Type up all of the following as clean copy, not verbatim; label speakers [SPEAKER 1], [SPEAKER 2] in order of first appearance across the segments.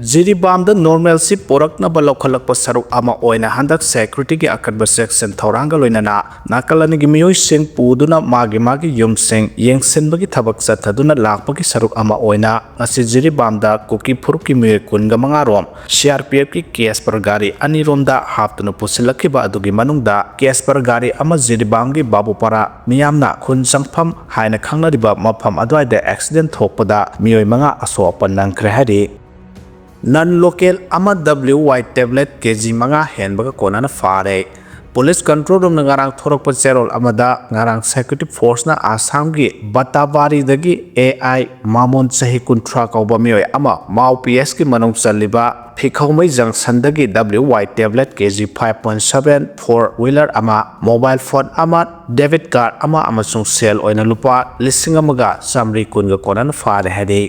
[SPEAKER 1] Jiribamda normalcy poraknaba lokhalakpa saruk ama oina handak security gi akadba section thoranga loinana nakalani gi miyoi sing puduna magi yumsing yengsenbagi thabak chathaduna lakpagi saruk ama oina ngasi Jiribamda kuki phuruki miye kunga mangarom CRPF ki CRPF Gari aniromda haptunu pusilakiba adugi manungda CRPF Gari ama Jiribam gi babupara miyamna Khongjang haina khangnariba mafam adwaida accdent thokpada miyoi manga aso panangkhre hari non-local ama WY tablet kg manga henbaga konana fare police control room ngarang thorokpa cherol amada ngarang security force na Assam gi Batawari dagi AI mamon chahi kunthra kauba mioi ama mau PS ki manong chaliba phikhomai junction dagi WY tablet kg 5.7 4 wheeler ama mobile phone ama debit card ama amasung sell oina lupa lising amaga samri kunga konana fare hadi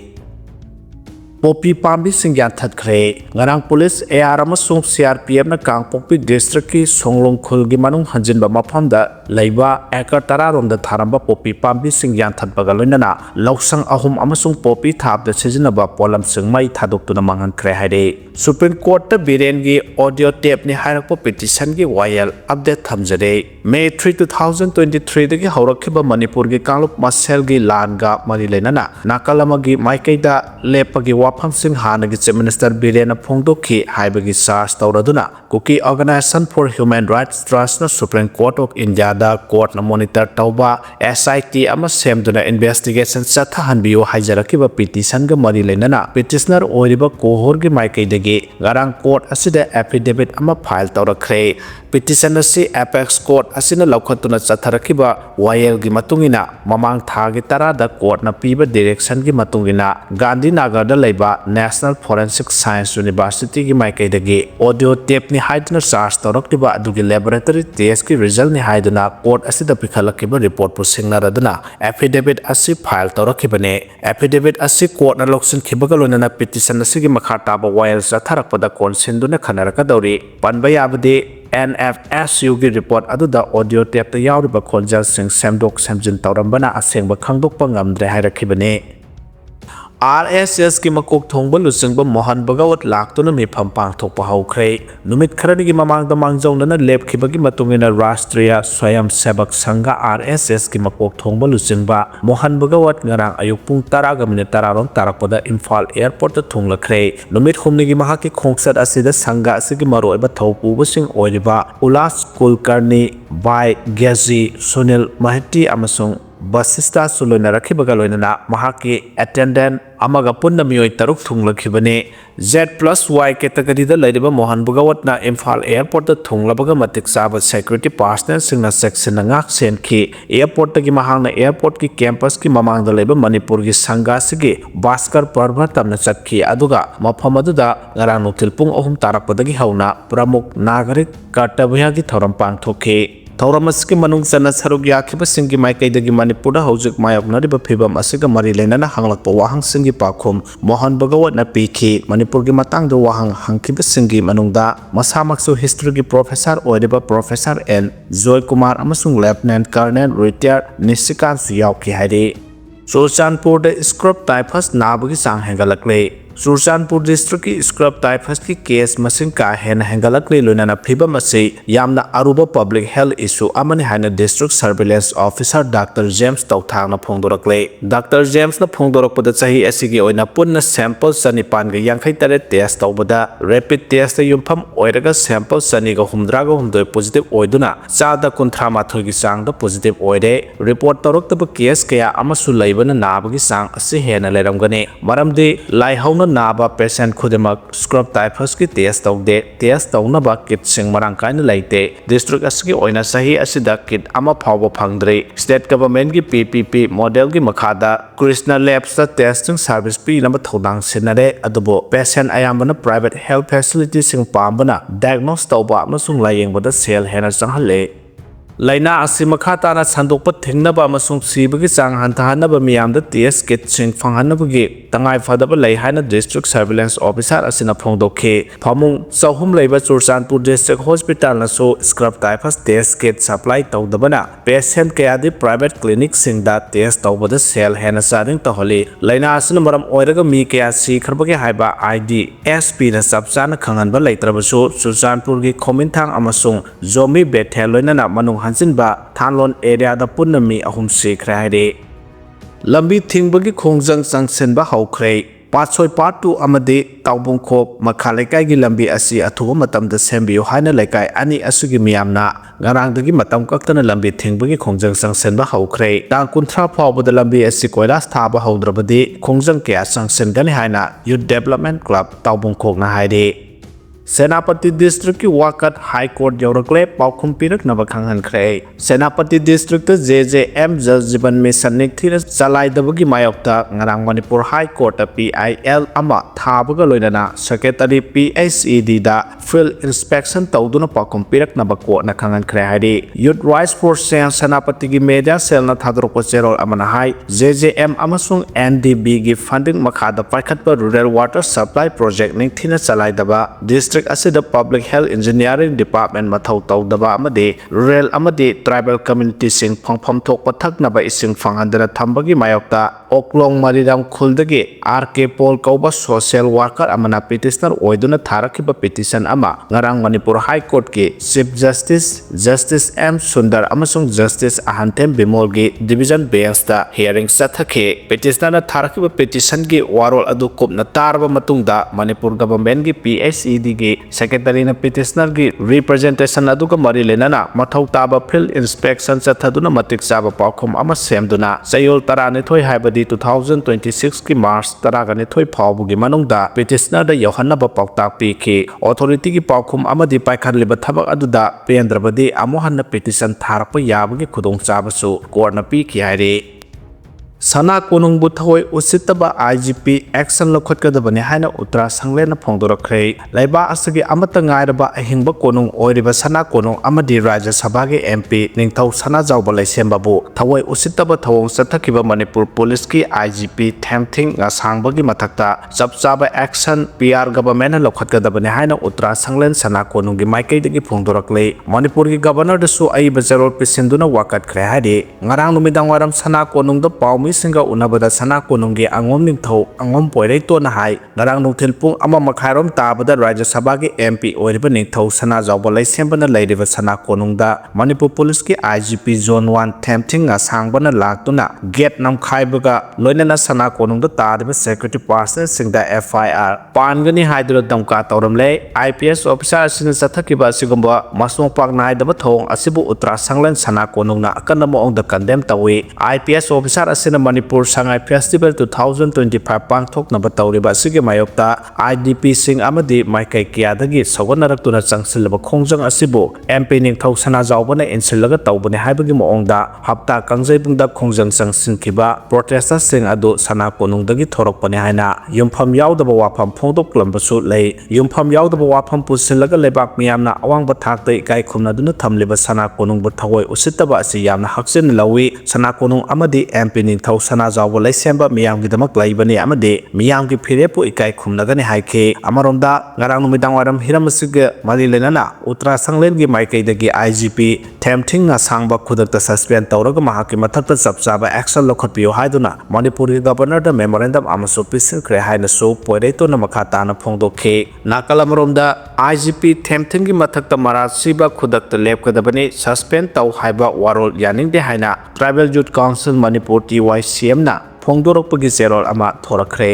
[SPEAKER 1] Popi Pambi Singyan Thokle Ngarang Police AR amasung CRPF na Kangpokpi District ki Songlong Khulgi manung hanjinba mafamda leiba acre tararomda tharamba Popi Pambi Singyan Thokpaga loinana lausang ahum amasung popi thapda sijinaba polam singmai thadoktuna mangankre haide Supreme Court ta Biren gi audio tape ni hairakpa petition gi YL update thamjare May 3 2023 dagi haurakhiba Manipur gi Kanglup Masel gi langa mari leinana nakalama gi maikaida lepagi wafam sing hanagi Chief Minister Biren phongdokhi haibagi charge tawraduna Kuki Organization for Human Rights Trust na Supreme Court of India da court na monitor tawba SIT ama semduna investigation chathahanbiyo haijarakiba petition ga mari leinana petitioner oiriba kohor gi maikaidagi garang court asida affidavit ama file tawrakhre petition asi apex court asina laukhatuna chatharakiba YL gi matungina mamang thagi tarada court na piba direction gi matungina Gandhi Nagar da leiba National Forensic Science University gi maikaidagi audio tape ni haiduna charge tawraktiba adugi laboratory test ki result ni haiduna court asida pikhalakiba report pusingnaraduna affidavit asi file tawrakibane affidavit asi court na loksin khibaga loinana petition asi gi makha taba YL chatharakpada konsenduna khanaraka dawri panba yabade NFSU gi report aduda audio tape ta yawriba khonjal sing semdok semjin tawrambana asengba khangdokpa ngamdre hairakibane RSS ki makok thongba lusingba Mohan Bhagawat laktuna mifam pangthokpa haukhre numit kharani gi mamangda mangjongna lepkhibagi matungina Rashtriya Swayam Sevak Sangha RSS ki makok thongba lusingba Mohan Bhagawat ngarang ayuk pung 10:10 rom tarakpada Imphal airport ta thunglakre numit humni gi mahaki khongsat asida sangha asigi maroiba thaupuba sing oiriba Ulas Kulkarni Bai Gazi Sunil Mahiti amasung Basista Suloina Rakibaga loinana mahaki attendant amaga punna miyoi taruk thunglakibane Z+Y category da leiriba Mohan Bhagawat na Imphal airport da thunglabaga matik saba security personnel singna section na ngak senki airport ta gi mahangna airport ki campus ki mamang da leiba Manipur gi sangha sigi Bhaskar Parva tamna chatki aduga mafam aduda ngarang nuktil pung 3 tarakpadagi hauna pramuk nagarik kartabya gi thoram pangthokhe Thauramasi manung sana saruk yakhiba singi maikaidagi Manipur da hojik mayoknariba phibam asiga mari leinana hanglakpa wahang singi pakhum Mohan Bhagawat na pikhi Manipur gi matangda wahang hangkhiba singi manungda masamaksu history gi professor oiriba Professor N Joy Kumar amasung Lieutenant Colonel retired Nisikan su yawki hairi Churchandpur da scrub typhus nabagi sang hengalakle Churchandpur district ki scrub typhus ki case masing ka hen hengalakle loinana phibam ase yamna aruba public health issue amani haina district surveillance officer Dr. James Tauthang na phongdorakle Dr. James na phongdorakpada chahi asigi oina punna sample sanipan ga yankhai tare test tawbada rapid test ta yumpham oiraga sample sani ga humdraga humdoi positive oiduna chada kunthra mathoi gi sang da positive oire report tawraktaba case kaya amasu leibana nabagi sang ase hena leramgane maramdi laihawna naba patient khudemak scrub typhus ki test tawnaba kit sing marang kaina leite district asigi oina sahi asida kit ama phawba phangdre state government ki PPP model gi makhada Krishna Labs ta testing service pi namba thodang sinare adubo patient ayambana private health facility sing pambana diagnose tawba amasung layengboda sel hena changhalle laina asi makha tana sandokpa thingnaba amasung sibagi chang hantahanaba miyamda test kit sing phanghanabagi tangai phadaba lei haina district surveillance officer asina phongdokhe phamung chahum leiba Churchandpur district hospital na so scrub typhus test kit supply tawdabana patient kayadi private clinic singda test tawbada sel hena sading taholi laina asina maram oiraga mi kaya si kharbagi haiba ID SP na sabchana khanganba leitrabasu Churchandpur gi khominthang amasung zombie bethel loinana manung hansinba thanlon area da punna mi ahum sikhre haide lambi thingbagi khongjang changsenba hawkhre Patsoi part 2 amade taubung khop makhalaikai gi lambi asi athuba matamda sembiyo haina laikai ani asugi miyamna ngarangdagi matam kaktana lambi thingbagi khongjang sangsenba hawkhre tang 30 phawbada lambi asi koilas thaba hawdrabadi khongjang kya sangsen haina youth development club taubung khokna haide Senapati district ki wakat high court yaurokle paukhum pirak naba khanghankhre Senapati district ta JJM Jaljiban mission nikthira chalaidabagi mayokta ngarang Manipur high court ta PIL ama thabaga loinana secretary PHED da field inspection tawduna paukhum pirak naba ko na khanghankhre haidi youth rights for Senapati gi media cell na thadrokko cherol amana hai JJM amasung NDB gi funding makhada paikhatpa rural water supply project nikthina chalaidaba district asida public health engineering department mathau tawdaba amade rural amade tribal community sing phangpham thokpa thaknaba ising phanghandana thambagi mayokta oklong mariram khuldagi RK Paul kauba social worker amana petitioner oiduna tharakiba petition ama ngarang Manipur high court ki chief justice M Sundar amasung justice Ahantem Bimol gi division bench da hearing sathake petitioner na tharakiba petition gi warol adu kopna tarba matungda Manipur government gi PHED gi secretary na petitioner gi representation aduga mari lenana mathau taba field inspection chathaduna matik chaba paukhum ama semduna chayol tarani thoi haibadi 2026 ki March taragani thoi phawbugi manungda petitioner da yohanaba pautak pikhi authority gi paukhum amadi paikhanliba thabak aduda pendrabadi amohanna petition tharakpa yabagi khudong chabasu court na pikhi haire Sana konung buthoi usitaba IGP action lokhotkadabani haina Uttara Sanglena phongdorakhrei laiba asagi amata ngairaba ahingba konung oiriba sana konung amadi Rajya Sabha ge MP ningthau sana jawba laisembabu thawai usitaba thawong chathakiba Manipur Police ki IGP Thamthing ngasangbagi mathakta chapchaba action PR government lokhotkadabani haina Uttara Sanglen sana konung gi maikai dagi phongdoraklei Manipur gi governor da su ai bazarol pisinduna wakat khre hadi ngarang numidang waram sana konung da pawmi singa unabada sana konunggi angom ningthau angom poirei to na hai narang nungthil pung ama makhairom tabada Rajya Sabha gi MP oiriba ningthau sana jawba laisembana leiriba sana konungda Manipur Police ki IGP Zone 1 Thamthing nga sangbana laktuna gate namkhaibaga loinana sana konungda tariba security person singda FIR pangani haidura damka tawramle IPS officer asina sathakiba asigumba masung pak naidaba thong asibu Uttara Sanglen sana konungna akanna moongda condemn tawi IPS officer asina Manipur Sangai Festival 2025 pangthoknaba tawriba asigi mayokta IDP sing amadi maikai kiyadagi sawanarakuna changsilaba khongjang asibu MP ningthau sana jawbana insilaga tawbani haibagi moongda hapta kangjaibungda khongjang changsinkiba protesters sing adu sana konungdagi thorokpani haina yumpham yaudaba wafam phongdoklambasu lei yumpham yaudaba wafam pusilaga lebak miyamna awangba thakta ikai khumnaduna thamliba sana konungbu thawai usitaba asi yamna haksin lawi sana konung amadi MP ningthau sana jawba laisemba miyamgi damak laibani amade miyamgi phirepu ikai khumnagani haike amaromda ngarang numidang waram hiramasiga mari lenana Uttara Sanglen gi maikai dagi IGP Thamthing nga sangba khudakta suspend tawraga mahaki mathakta chapchaba action lokhotpiyo haiduna Manipur gi governor da memorandum amasu pisinkhre haina so poireito na makhata na phongdokhe nakalamromda IGP Thamthing gi mathakta marasiba khudakta lepkadabani suspend taw haiba warol yaningde haina Tribal Youth Council Manipur TYCM na phongdorokpagi cherol ama thorakre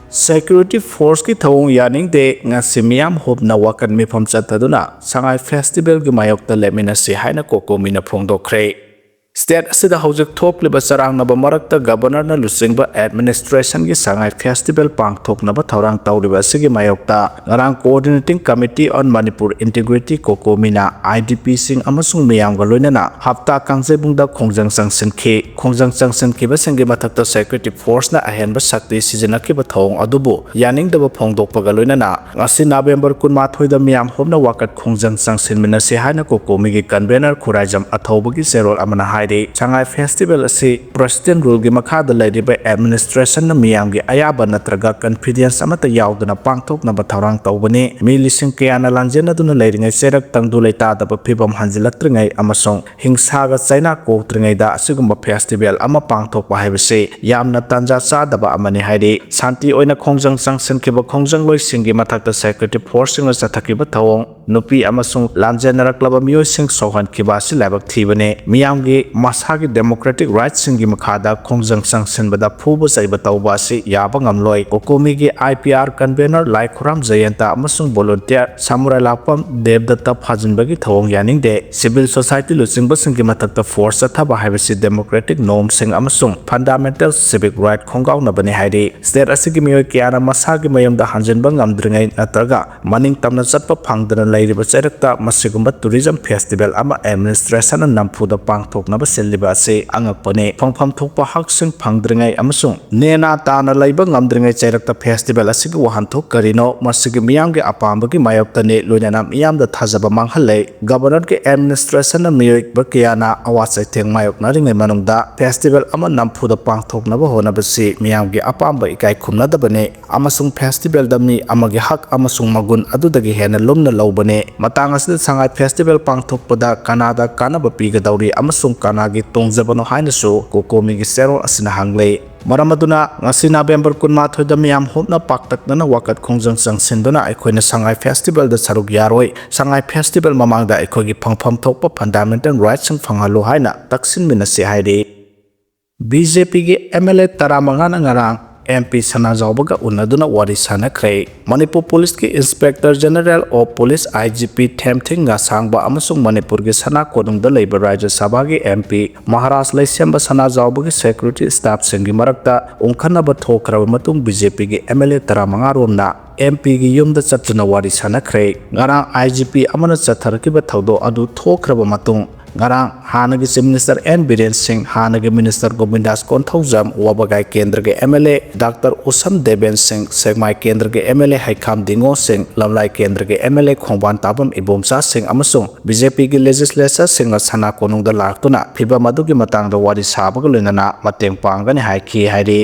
[SPEAKER 1] Security Force ki thawong yaning de nga simiyam hobna wakan mifam chataduna Sangai Festival gi mayokta lemina si haina kokomina phongdokre State asida hojik thokliba charangnaba marakta governor na lusingba administration gi sangai festival pangthoknaba thaurang tawriba asigi mayokta ngarang coordinating committee on Manipur integrity kokomina IDP sing amasung miyamga loinana hafta kangjebungda khongjang changsenki ba sengi mathakta security force na ahenba sakti sizinaki ba thong adubu yaningdaba phongdokpaga loinana ngasi November 18 da miyam homna wakat khongjang changsenmina se haina kokomi gi convener khuraijam athobagi serol amana Shanghai Festival asi President Rule gi makhada laidiba administration na miyamgi ayaba natraga confidence amata yauduna pangthok na batharang tawbani mi lising kayana lanjena duna lairingai serak tangdu leita da phibam hanjilatringai amasong hingsaga China ko tringai da asigumba festival ama pangthok pa haibase yamna tanja cha daba amani haidi santi oina khongjang changsen kiba khongjang loi singi mathakta security force singa sathakiba thawong nupi amasong lanjena klaba miyoi sing sohan kiba si labak thibane miyamgi masagi democratic rights singi makhada khongjang changsenbada phuba saiba tawba si yaba ngamloi kokomi gi IPR convener laikhuram jayanta amasung volunteer samurai lapam devdatta phajinbagi thawong yaningde civil society lusingba singi mathakta force athaba haibasi democratic norms sing amasung fundamental civic right khongaw nabani haidi state asigi miyoi kiana masagi mayamda hanjinba ngamdringai natraga maning tamna chatpa phangdana lairiba chairakta masigumba tourism festival ama administration nampuda pangthokna seliba ase angakpane phangpham thokpa haksing phangdringai amasung nena tana laiba ngamdringai chairakta festival asigi wahanthok karino masigi miyamgi apambagi mayoptane loinana miyamda thajaba manghallei governor ke administration na miyoi bakiyana awasai theng mayok naringai manungda festival ama namphuda pangthoknaba honabasi miyamgi apamba ikai khumnadabane amasung festival damni amagi hak amasung magun adudagi hena lomna lobane matang asida sangai festival pangthokpada kanada kanaba pigadawri amasung kanagi tongjabano hainasu kokomi gi serol asina hanglei maramaduna ngasi November 18 da miyam hopna paktakna wakat khongjang changsendona aikoina sangai festival da saruk yaroi sangai festival mamangda aikogi phangpham thokpa fundamental rights sang phangalo haina taksin mina se haide BJP gi MLA taramanga na ngarang MP Sanajawbaga unaduna wari sanakhre Manipur Police ki Inspector General of Police IGP Themthinga sangba amasung Manipur gi sana kodungda leiba Rajya Sabha gi MP Maharaj Laisemba Sanajawbaga security staff singi marakta ungkhanaba thokraba matung BJP gi MLA taramanga romna MP gi yumda chatuna wari sanakhre ngarang IGP amana chatharkiba thawdo adu thokraba matung ngarang hanagi Chief Minister N Biren Singh hanagi Minister Govindas Konthojam wabagai kendra ge MLA Dr Usam Deben Singh Segmai kendra ge MLA Haikam Dingo Singh Lamlai kendra ge MLA Khongban Tabam Ibomsa Singh amasung BJP gi legislature Singh sana konungda laktuna phiba madugi matangda wari sabaga loinana mateng pangani haiki hairi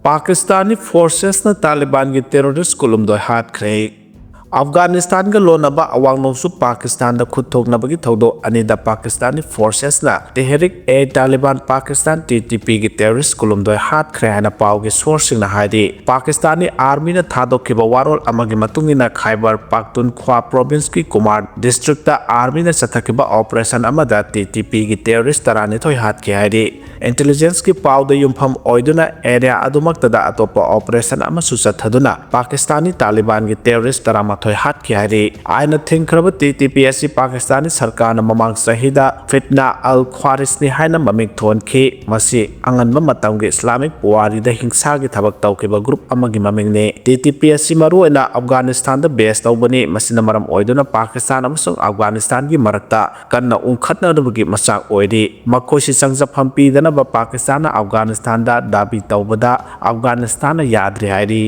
[SPEAKER 1] Pakistani forces na Taliban gi terrorist kulumdoi hatkhre Afghanistan ga lonaba awang nongsu Pakistan da khutok nabagi thodo anida Pakistani forces la Tehrik-e-Taliban Pakistan TTP gi terrorist kulumdoi hat khre hana paw gi sourcing na haidi Pakistani army na thadokkiba warol amagi matungina Khyber Pakhtunkhwa province ki Kumar district ta army na chathakiba operation amada TTP gi terrorist tarani thoi hat ki haidi intelligence ki paw da yumpham oiduna area adumakta da atopa operation ama suchathaduna Pakistani Taliban gi terrorist tarama thoi hat ki hari aina thingkhre TTPSC Pakistani sarkar na mamang sahida fitna al khwarisni haina mamik thon khi masi anganba matamgi Islamic puari da hingsa gi thabak tawkiba group amagi maming ne TTPSC maru ena Afghanistan da base tawbani masina maram oiduna Pakistan amasung Afghanistan gi marakta kanna ungkhatna dubagi masak oidi makosi sangjapam pi dana ba Pakistan na Afghanistan da dabi tawbada Afghanistan na yadri hairi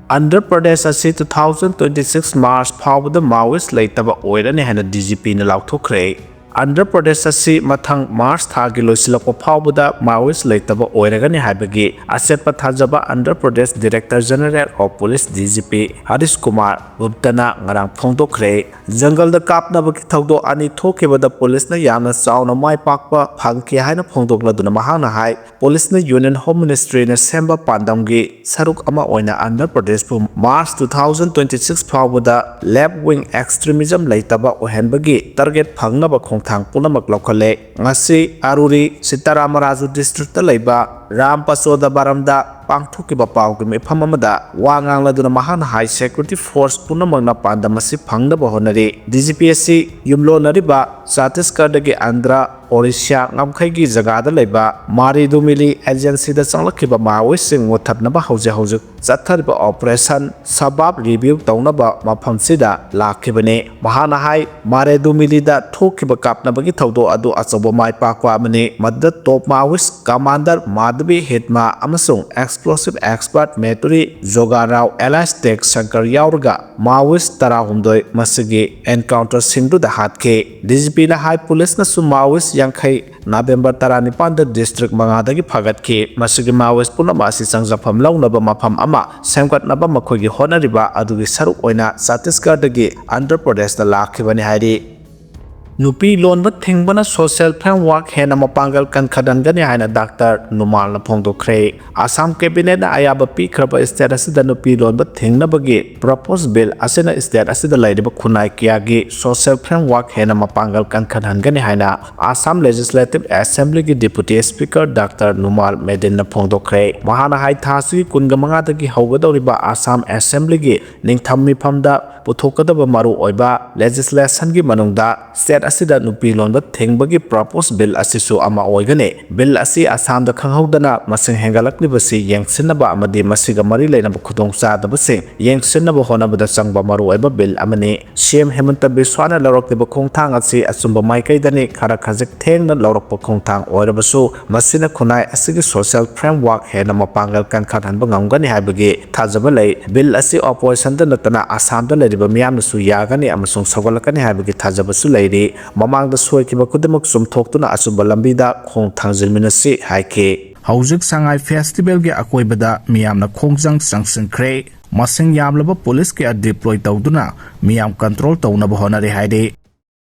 [SPEAKER 1] Andhra Pradesh asi 2026 March phawbada Maoist leitaba oirani hana DGP na lauthokre Andhra Pradesh asi mathang March thagi loisilakpa phawbada Maoist leitaba oiragani haibagi asetpa thajaba Andhra Pradesh Director General of Police DGP Harish Kumar Guptana ngarang phongdokre jungle da kapnaba ki thawdo ani thokibada police na yamna chauna mai pakpa phangki haina phongdokladuna mahana hai police na Union Home Ministry na semba pandamgi saruk ama oina Andhra Pradesh pu March 2026 phawbada left wing extremism leitaba ohenbagi target phangnaba thang punamak lokhale ngasi aruri Sitaramarazu district ta leiba Rampasoda baramda pangthukiba pawgi mifam amada wanganladuna mahana high security force punamak na pandamasi phangnaba honari DGPSC yumlo nariba Chhattisgarh dagi Andhra Orissa ngamkhaigi jagada leba Maridumili agency da changlakhiba Maoistsing muthatnaba haujuk chathariba operation sabab review taunaba maphamsida lakhibane mahana hai Maridumili da thokiba kapnabagi thaudo adu achobo mai pakwa amani madda top Maoist commander Madhavi Hitma amasung explosive expert Meturi Jogarao Elastic Shankar yaurga Maoist tarahumdoi masigi encounter singdu da hatke DGP na high police na su Maoist yankhai November 19 da district mangadagi phagatke masigi Maoist punamasi sangjafam launaba mafam ama semgatnaba makhogi honariba adugi saruk oina Chhattisgarh dagi Andhra Pradesh da lakhibani hairi Nupi lonba thingbana social framework hena mapangal kankadangani haina Dr. Numal na phongdokre Assam cabinet na ayaba pikraba state asida nupi lonba thingnabagi proposed bill asina state asida laidiba khunai kiyagi social framework hena mapangal kankadangani haina Assam Legislative Assembly gi Deputy Speaker Dr. Numal Medin na phongdokre mahana hai thasi kungamanga dagi haugadoriba Assam Assembly gi ningthammi phamda puthokadaba maru oiba legislation gi manungda state asida nupi lonba thingbagi proposed bill asisu ama oigane bill asi Assam da khanghaudana masing hengalaknibasi yengsinaba amadi masiga mari leinaba khudongchadabasi yengsinaba honabada changba maru oiba bill amani CM Hemanta Biswana lawraktiba khongthang asi asumba maikaidani khara khajik thengna lawrakpa khongthang oirabasu masina khunai asigi social framework hena mapangal kankhanhanba ngamgani haibagi thajaba lei bill asi opposition da natana Assam da leriba miyamnasu yagani amasung sagalakani haibagi thajabasu leiri mamangda soikiba kudamak sumthoktuna asumba lambida khongthangjilminasi haike hawjik sangai festival ge akoibada miyamna khongjang changsinkhre masing yamlaba police ke deploy tawduna miyam control tawnaba honari haide